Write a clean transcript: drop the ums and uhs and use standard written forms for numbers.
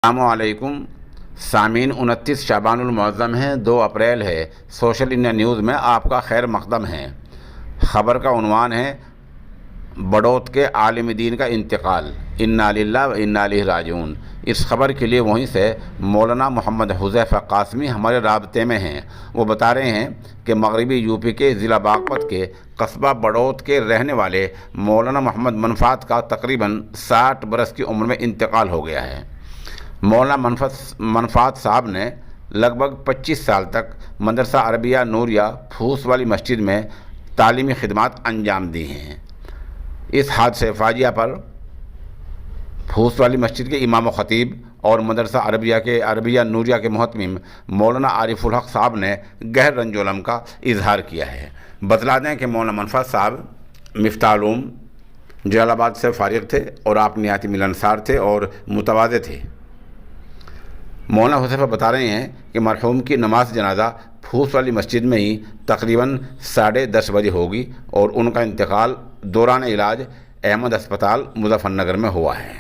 السلام علیکم سامعین، 29 شعبان المعظم ہے، 2 اپریل ہے۔ سوشل انڈیا نیوز میں آپ کا خیر مقدم ہے۔ خبر کا عنوان ہے بڑوت کے عالم دین کا انتقال، انا للہ و انا الیہ راجعون۔ اس خبر کے لیے وہیں سے مولانا محمد حذیفہ قاسمی ہمارے رابطے میں ہیں۔ وہ بتا رہے ہیں کہ مغربی یوپی کے ضلع باغپت کے قصبہ بڑوت کے رہنے والے مولانا محمد منفعت کا تقریباً 60 برس کی عمر میں انتقال ہو گیا ہے۔ مولانا منفعت صاحب نے لگ بھگ 25 سال تک مدرسہ عربیہ نوریہ پھوس والی مسجد میں تعلیمی خدمات انجام دی ہیں۔ اس حادثے فاجعہ پر پھوس والی مسجد کے امام و خطیب اور مدرسہ عربیہ نوریہ کے محتمم مولانا عارف الحق صاحب نے گہر رنج و الم کا اظہار کیا ہے۔ بتلا دیں کہ مولانا منفعت صاحب مفتاح علوم جلال آباد سے فارغ تھے اور آپ نہایت ملنسار تھے اور متواضع تھے۔ مولانا حذیفہ بتا رہے ہیں کہ مرحوم کی نماز جنازہ پھوس والی مسجد میں ہی تقریباً 10:30 بجے ہوگی اور ان کا انتقال دوران علاج احمد اسپتال مظفر نگر میں ہوا ہے۔